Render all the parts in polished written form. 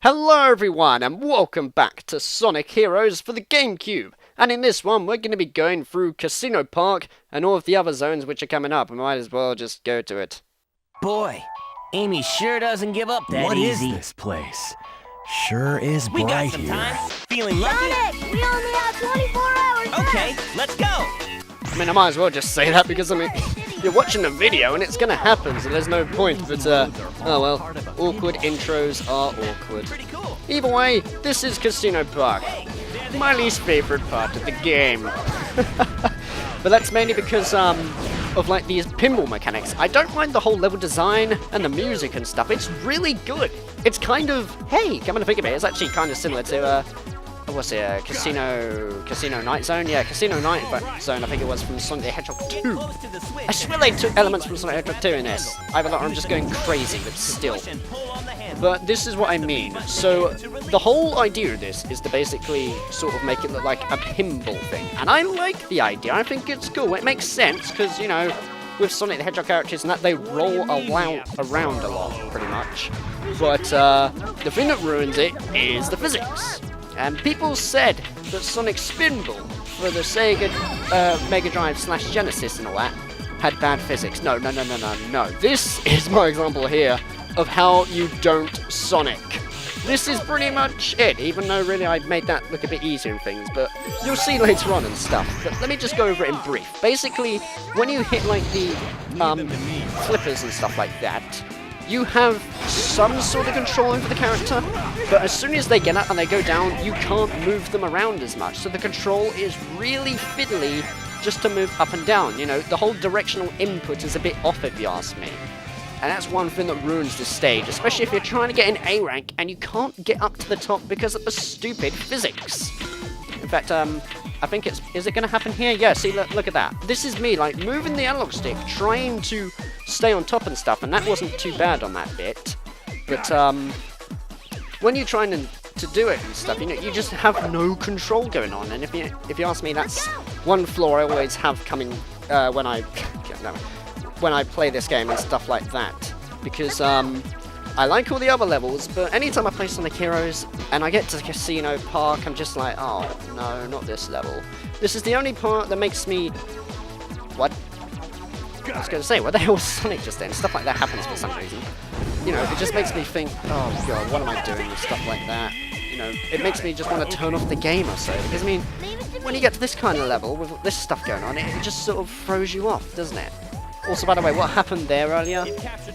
Hello everyone and welcome back to Sonic Heroes for the GameCube. And in this one we're going to be going through Casino Park and all of the other zones which are coming up. I might as well just go to it. Boy, Amy sure doesn't give up that What easy. is this place? Sure is We got bright some here. time. Feeling lucky? Sonic, we only have 24 hours left. Okay, let's go. I mean, I might as well just say that because, I mean, you're watching the video and it's going to happen, so there's no point. But, oh well, awkward intros are awkward. Pretty cool. Either way, this is Casino Park. My least favorite part of the game. But that's mainly because, of, like, these pinball mechanics. I don't mind the whole level design and the music and stuff. It's really good. It's kind of, hey, come on to think of it, it's actually kind of similar to, what's it, Casino Night Zone? Yeah, Casino Night Zone, I think it was from Sonic the Hedgehog 2. I swear they took elements from Sonic the Hedgehog 2 in this. Either that or I'm just going crazy, but still. But this is what I mean. So, the whole idea of this is to basically sort of make it look like a pinball thing. And I like the idea, I think it's cool. It makes sense, because, you know, with Sonic the Hedgehog characters and that, they roll around a lot, pretty much. But, the thing that ruins it is the physics. And people said that Sonic Spinball for the Sega Mega Drive / Genesis and all that had bad physics. No. This is my example here of how you don't Sonic. This is pretty much it, even though really I made that look a bit easier and things, but you'll see later on and stuff. But let me just go over it in brief. Basically, when you hit like the flippers and stuff like that, you have some sort of control over the character, but as soon as they get up and they go down, you can't move them around as much. So the control is really fiddly just to move up and down. You know, the whole directional input is a bit off if you ask me. And that's one thing that ruins the stage, especially if you're trying to get an A rank and you can't get up to the top because of the stupid physics. In fact, I think is it going to happen here? Yeah, see, look at that. This is me, like, moving the analog stick, trying to stay on top and stuff, and that wasn't too bad on that bit. But, when you're trying to do it and stuff, you know, you just have no control going on. And if you ask me, that's one flaw I always have coming, when I play this game and stuff like that. Because, I like all the other levels, but anytime I play Sonic Heroes and I get to Casino Park, I'm just like, oh, no, not this level. This is the only part that makes me... What? I was going to say, what the hell was Sonic just then? Stuff like that happens for some reason. You know, it just makes me think, oh god, what am I doing with stuff like that? You know, it makes me just want to turn off the game or so. Because, I mean, when you get to this kind of level, with this stuff going on, it just sort of throws you off, doesn't it? Also, by the way, what happened there earlier?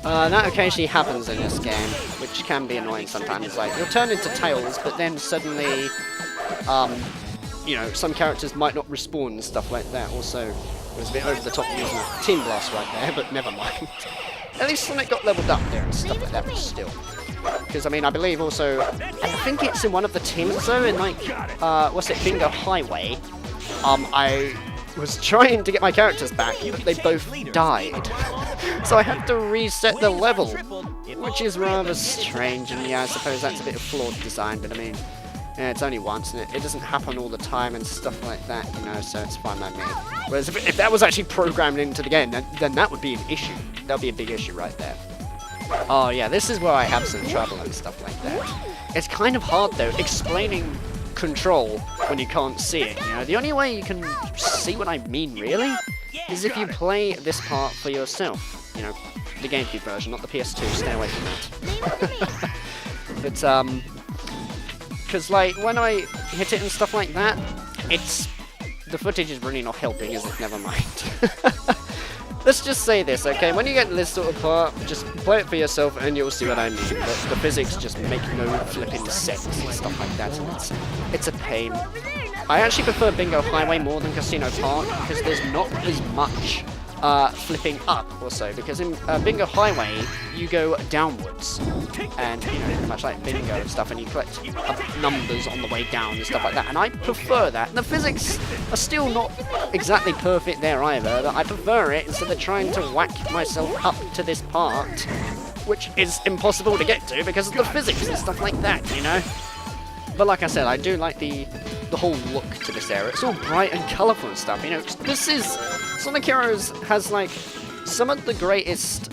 That occasionally happens in this game, which can be annoying sometimes. Like, you'll turn into Tails, but then suddenly, you know, some characters might not respawn and stuff like that. Also, it was a bit over the top using a Team Blast right there, but never mind. At least Sonic got leveled up there and stuff like that, but still. Because, I mean, I believe also, I think it's in one of the teams though, in like, what's it, Bingo Highway, I was trying to get my characters back, but they both died. So I had to reset the level, which is rather strange, and yeah, I suppose that's a bit of flawed design, but I mean, yeah, it's only once, and it doesn't happen all the time and stuff like that, you know, so it's fine by me. Whereas if that was actually programmed into the game, then that would be an issue. That would be a big issue right there. Oh yeah, this is where I have some trouble and stuff like that. It's kind of hard though, explaining control when you can't see it, you know. The only way you can see what I mean, really, is if you play this part for yourself. You know, the GameCube version, not the PS2, stay away from that. But, because, like, when I hit it and stuff like that, the footage is really not helping, is it? Never mind. Let's just say this, okay? When you get to this sort of part, just play it for yourself and you'll see what I mean. But the physics just make no flipping sense and stuff like that, and it's a pain. I actually prefer Bingo Highway more than Casino Park because there's not as much flipping up also, because in Bingo Highway you go downwards and, you know, much like bingo and stuff, and you collect numbers on the way down and stuff like that, and I prefer that. The physics are still not exactly perfect there either, but I prefer it instead of trying to whack myself up to this part, which is impossible to get to because of the physics and stuff like that, you know. But like I said, I do like the whole look to this area. It's all bright and colourful and stuff, you know. This is... Sonic Heroes has, like, some of the greatest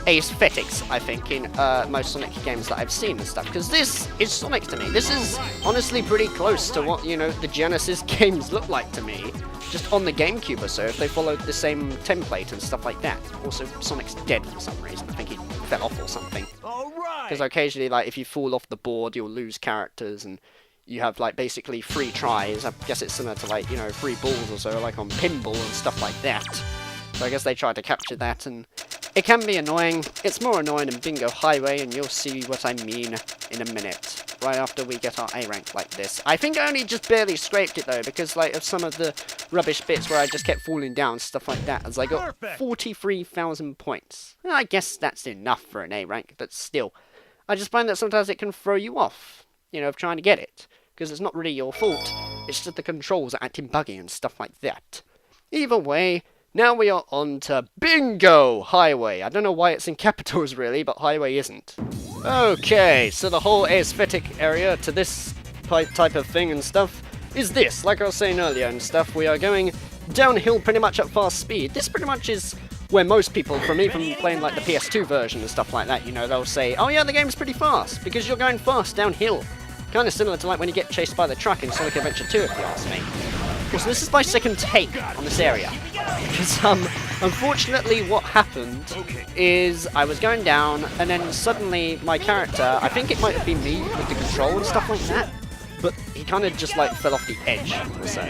aesthetics, I think, in most Sonic games that I've seen and stuff, because this is Sonic to me. This is honestly pretty close to what, you know, the Genesis games look like to me, just on the GameCube or so, if they followed the same template and stuff like that. Also, Sonic's dead for some reason. I think he fell off or something. Because occasionally, like, if you fall off the board, you'll lose characters, and you have, like, basically 3 tries. I guess it's similar to, like, you know, 3 balls or so, like on pinball and stuff like that. So I guess they tried to capture that, and it can be annoying. It's more annoying in Bingo Highway, and you'll see what I mean in a minute, right after we get our A rank like this. I think I only just barely scraped it, though, because, like, of some of the rubbish bits where I just kept falling down, stuff like that, as I got 43,000 points. Well, I guess that's enough for an A rank, but still. I just find that sometimes it can throw you off, you know, of trying to get it, because it's not really your fault. It's just the controls are acting buggy and stuff like that. Either way, now we are on to Bingo Highway. I don't know why it's in capitals really, but Highway isn't. Okay, so the whole aesthetic area to this type of thing and stuff is this. Like I was saying earlier and stuff, we are going downhill pretty much at fast speed. This pretty much is where most people, from even playing like the PS2 version and stuff like that, you know, they'll say, oh yeah, the game's pretty fast, because you're going fast downhill. Kind of similar to like when you get chased by the truck in Sonic Adventure 2, if you ask me. Because this is my second take on this area. Because, unfortunately what happened is I was going down, and then suddenly my character, I think it might have been me with the control and stuff like that, but he kind of just like fell off the edge or so.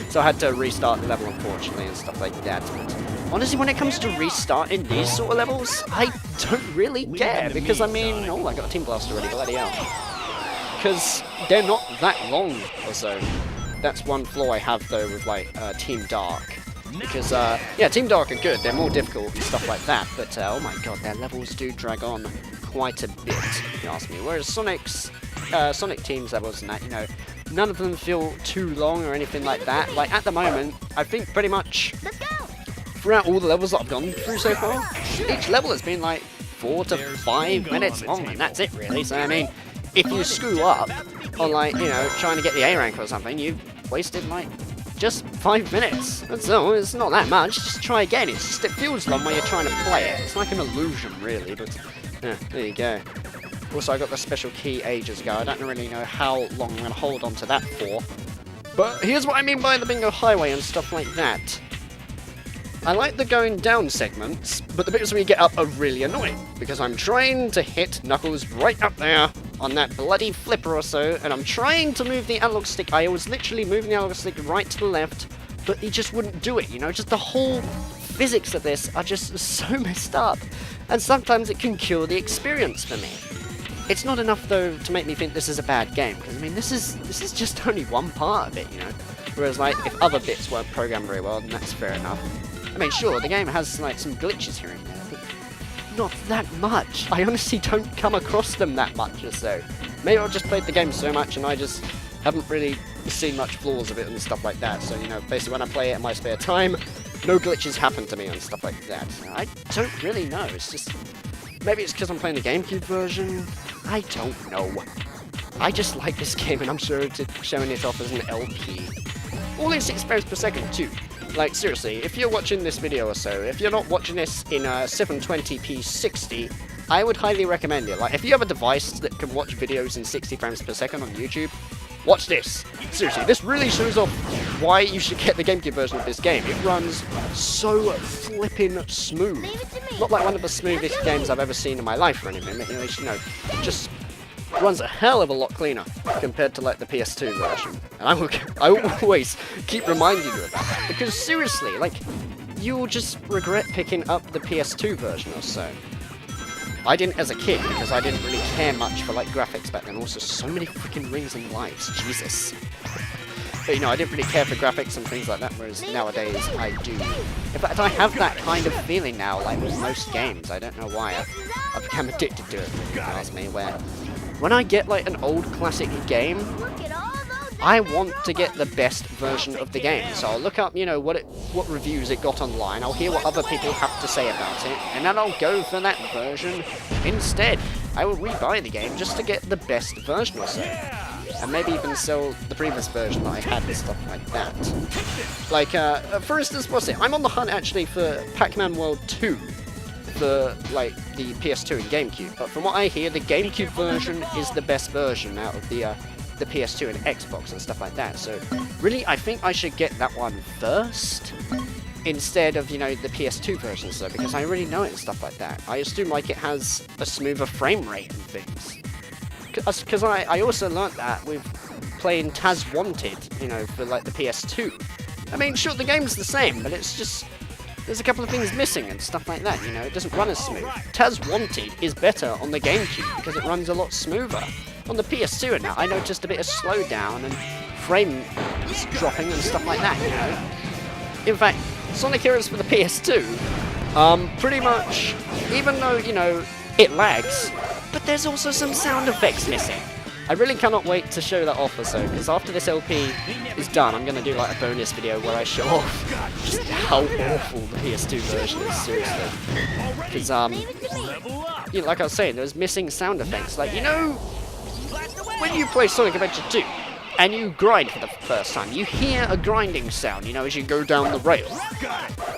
So I had to restart the level, unfortunately, and stuff like that. But honestly, when it comes to restarting these sort of levels, I don't really care, because I mean, oh, I got a Team Blast already, bloody hell. Because they're not that long or so. That's one flaw I have, though, with, like, Team Dark. Because, yeah, Team Dark are good, they're more difficult and stuff like that, but, oh my god, their levels do drag on quite a bit, if you ask me. Whereas Sonic Team's levels and that, you know, none of them feel too long or anything like that. Like, at the moment, I think pretty much throughout all the levels that I've gone through so far, each level has been, like, 4 to 5 minutes long, and that's it, really. So, I mean, if you screw up on, like, you know, trying to get the A rank or something, you've wasted, like, just 5 minutes. That's all. It's not that much. Just try again. It's just, it feels long when you're trying to play it. It's like an illusion, really, but yeah, there you go. Also, I got the special key ages ago. I don't really know how long I'm going to hold on to that for. But here's what I mean by the Bingo Highway and stuff like that. I like the going down segments, but the bits where you get up are really annoying, because I'm trying to hit Knuckles right up there on that bloody flipper or so, and I'm trying to move the analog stick. I was literally moving the analog stick right to the left, but he just wouldn't do it, you know? Just the whole physics of this are just so messed up, and sometimes it can kill the experience for me. It's not enough, though, to make me think this is a bad game, because, I mean, this is just only one part of it, you know? Whereas, like, if other bits weren't programmed very well, then that's fair enough. I mean, sure, the game has, like, some glitches here and there, but not that much. I honestly don't come across them that much or so. Maybe I've just played the game so much and I just haven't really seen much flaws of it and stuff like that. So, you know, basically when I play it in my spare time, no glitches happen to me and stuff like that. I don't really know. It's just... maybe it's because I'm playing the GameCube version. I don't know. I just like this game and I'm showing it off as an LP. All in 6 frames per second, too. Like, seriously, if you're watching this video or so, if you're not watching this in 720p 60, I would highly recommend it. Like, if you have a device that can watch videos in 60 frames per second on YouTube, watch this. Seriously, this really shows off why you should get the GameCube version of this game. It runs so flippin' smooth. Not like one of the smoothest games I've ever seen in my life or anything. You know, just runs a hell of a lot cleaner compared to, like, the PS2 version. And I will always keep reminding you of that, because seriously, like, you'll just regret picking up the PS2 version or so. I didn't as a kid, because I didn't really care much for, like, graphics back then. Also, so many freaking rings and lights, Jesus. But, you know, I didn't really care for graphics and things like that, whereas nowadays I do. In fact, I have that kind of feeling now, like, with most games. I don't know why. I've become addicted to it, if you ask me, where when I get, like, an old classic game, I want to get the best version of the game. So I'll look up, you know, what reviews it got online, I'll hear what other people have to say about it, and then I'll go for that version instead. I will rebuy the game just to get the best version or so. And maybe even sell the previous version that I had and stuff like that. Like, for instance, what's it? I'm on the hunt, actually, for Pac-Man World 2 the PS2 and GameCube, but from what I hear, the GameCube version is the best version out of the PS2 and Xbox and stuff like that. So really, I think I should get that one first instead of, you know, the PS2 version, so because I already know it and stuff like that. I assume like it has a smoother frame rate and things. Because I also learnt that with playing Taz Wanted, you know, for like the PS2. I mean, sure, the game's the same, but it's just there's a couple of things missing and stuff like that, you know, it doesn't run as smooth. Taz Wanted is better on the GameCube because it runs a lot smoother. On the PS2 and that, I noticed a bit of slowdown and frame dropping and stuff like that, you know. In fact, Sonic Heroes for the PS2, pretty much, even though, you know, it lags, but there's also some sound effects missing. I really cannot wait to show that off or so, because after this LP is done, I'm going to do like a bonus video where I show off just how awful the PS2 version is, seriously. Because, you know, like I was saying, there's missing sound effects. Like, you know, when you play Sonic Adventure 2, and you grind for the first time, you hear a grinding sound, you know, as you go down the rail.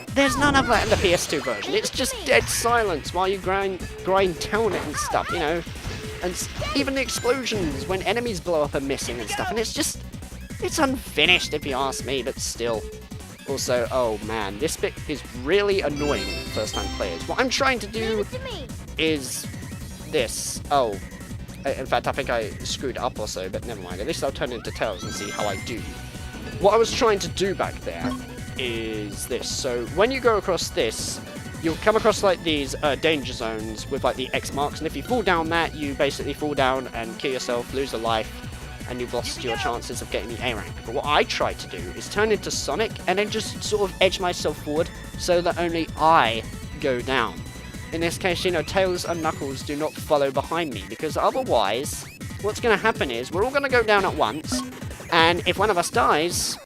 There's none of that in the PS2 version. It's just dead silence while you grind down it and stuff, you know. And even the explosions when enemies blow up are missing and stuff. And it's unfinished if you ask me, but still. Also, oh man, this bit is really annoying for first-time players. What I'm trying to do is this. Oh. In fact, I think I screwed up or so, but never mind. At least I'll turn into Tails and see how I do. What I was trying to do back there is this. So when you go across this, you'll come across like these danger zones with like the X marks, and if you fall down that, you basically fall down and kill yourself, lose a life, and you've lost your chances of getting the A rank. But what I try to do is turn into Sonic and then just sort of edge myself forward so that only I go down. In this case, you know, Tails and Knuckles do not follow behind me, because otherwise, what's going to happen is we're all going to go down at once, and if one of us dies,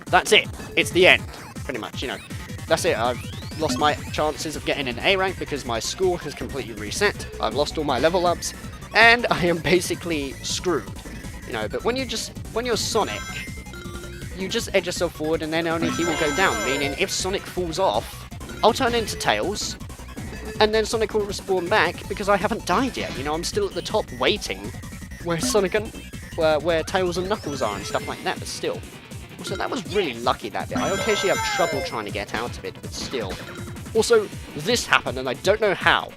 that's it. It's the end, pretty much, you know. That's it. I've lost my chances of getting an A rank because my score has completely reset. I've lost all my level ups, and I am basically screwed, you know. But when you're Sonic, you just edge yourself forward, and then only he will go down, meaning if Sonic falls off, I'll turn into Tails, and then Sonic will respawn back because I haven't died yet. You know, I'm still at the top waiting where Sonic and where Tails and Knuckles are and stuff like that, but still. Also, that was really lucky, that bit. I occasionally have trouble trying to get out of it, but still. Also, this happened and I don't know how.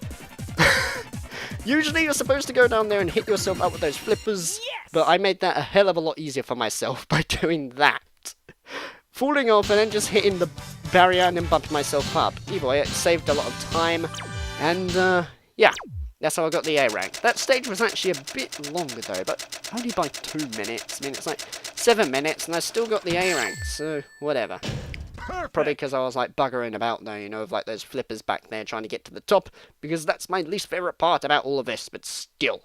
Usually you're supposed to go down there and hit yourself up with those flippers, but I made that a hell of a lot easier for myself by doing that. Falling off and then just hitting the barrier and then bumping myself up. Either way, it saved a lot of time. And, yeah, that's how I got the A rank. That stage was actually a bit longer, though, but only by 2 minutes. I mean, it's like 7 minutes, and I still got the A rank, so whatever. Probably because I was, like, buggering about, though, you know, of, like, those flippers back there trying to get to the top, because that's my least favourite part about all of this, but still.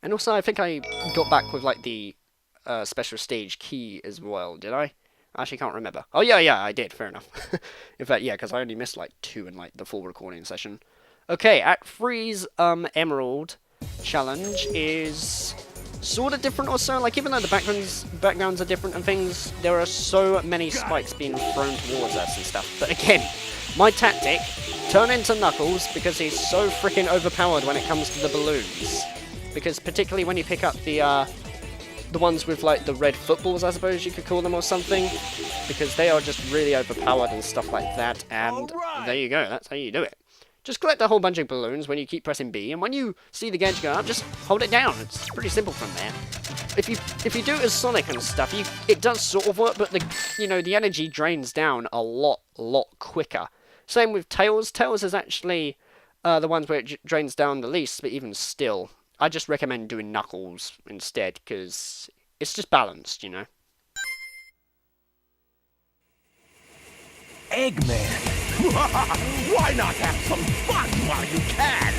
And also, I think I got back with, like, the special stage key as well, did I? I actually can't remember. Oh, yeah, I did. Fair enough. In fact, yeah, because I only missed, like, 2 in, like, the full recording session. Okay, at Freeze Emerald challenge is sort of different or so. Like, even though the backgrounds are different and things, there are so many spikes being thrown towards us and stuff. But again, my tactic, turn into Knuckles, because he's so freaking overpowered when it comes to the balloons. Because particularly when you pick up the ones with, like, the red footballs, I suppose you could call them, or something, because they are just really overpowered and stuff like that, and there you go, that's how you do it. Just collect a whole bunch of balloons when you keep pressing B, and when you see the gauge go up, just hold it down. It's pretty simple from there. If you do it as Sonic and stuff, it does sort of work, but the energy drains down a lot quicker. Same with Tails. Tails is actually the ones where it drains down the least, but even still, I just recommend doing Knuckles instead, because it's just balanced, you know. Eggman! Why not have some fun while you can?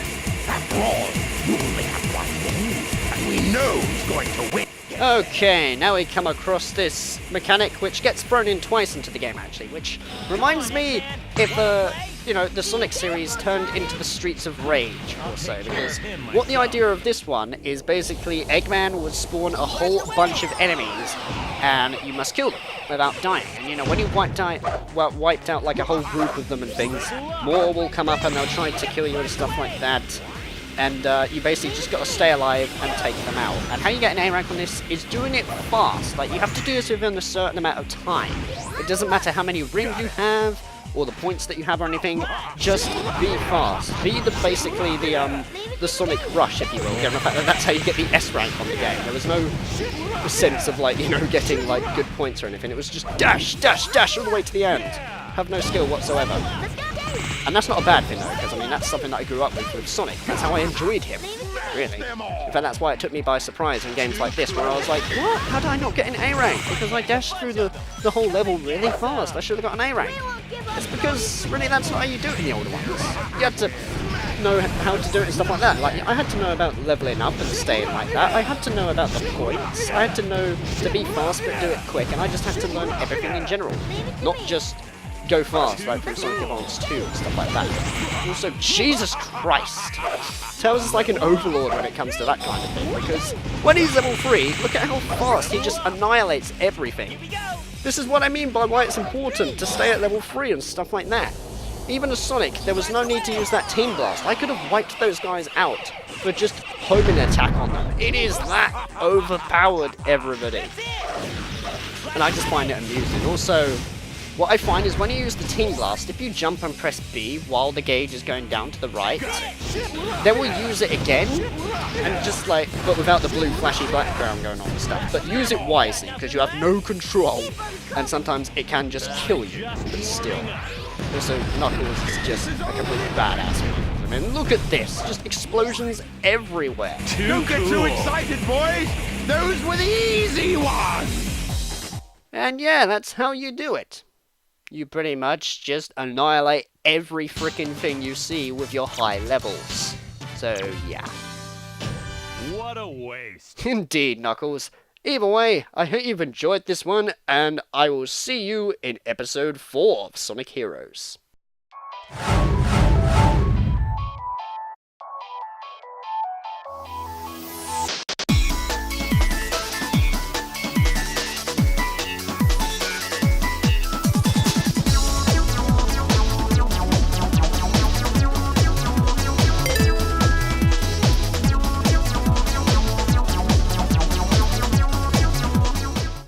After all, you only have one move, and we know who's going to win. Okay, now we come across this mechanic which gets thrown in twice into the game actually, which reminds me if the Sonic series turned into the Streets of Rage or so, because what the idea of this one is basically Eggman would spawn a whole bunch of enemies and you must kill them without dying. And when you wiped out like a whole group of them and things, more will come up and they'll try to kill you and stuff like that. And you basically just got to stay alive and take them out. And how you get an A rank on this is doing it fast. Like, you have to do this within a certain amount of time. It doesn't matter how many rings you have or the points that you have or anything. Just be fast. Be basically the Sonic Rush, if you will. Given the fact that that's how you get the S rank on the game. There was no sense of getting like good points or anything. It was just dash, dash, dash all the way to the end. Have no skill whatsoever. And that's not a bad thing though, because I mean that's something that I grew up with Sonic. That's how I enjoyed him, really. In fact, that's why it took me by surprise in games like this, where I was like, what? How did I not get an A rank? Because I dashed through the whole level really fast. I should have got an A rank. It's because really that's not how you do it in the older ones. You had to know how to do it and stuff like that. Like, I had to know about leveling up and staying like that. I had to know about the points. I had to know to be fast but do it quick, and I just had to learn everything in general, not just go fast, like from Sonic Advance 2 and stuff like that. Also, Jesus Christ! Tails is like an overlord when it comes to that kind of thing, because when he's level 3, look at how fast he just annihilates everything. This is what I mean by why it's important to stay at level 3 and stuff like that. Even as Sonic, there was no need to use that Team Blast. I could have wiped those guys out for just homing attack on them. It is that overpowered, everybody. And I just find it amusing. Also, what I find is when you use the Team Blast, if you jump and press B while the gauge is going down to the right, then we'll use it again, and just like, but without the blue flashy background going on and stuff. But use it wisely, because you have no control, and sometimes it can just kill you, but still. Also, Knuckles is just a complete badass. I mean, look at this, just explosions everywhere. Don't get too excited, boys! Those were the easy ones! And yeah, that's how you do it. You pretty much just annihilate every frickin' thing you see with your high levels. So, yeah. What a waste. Indeed, Knuckles. Either way, I hope you've enjoyed this one, and I will see you in episode 4 of Sonic Heroes.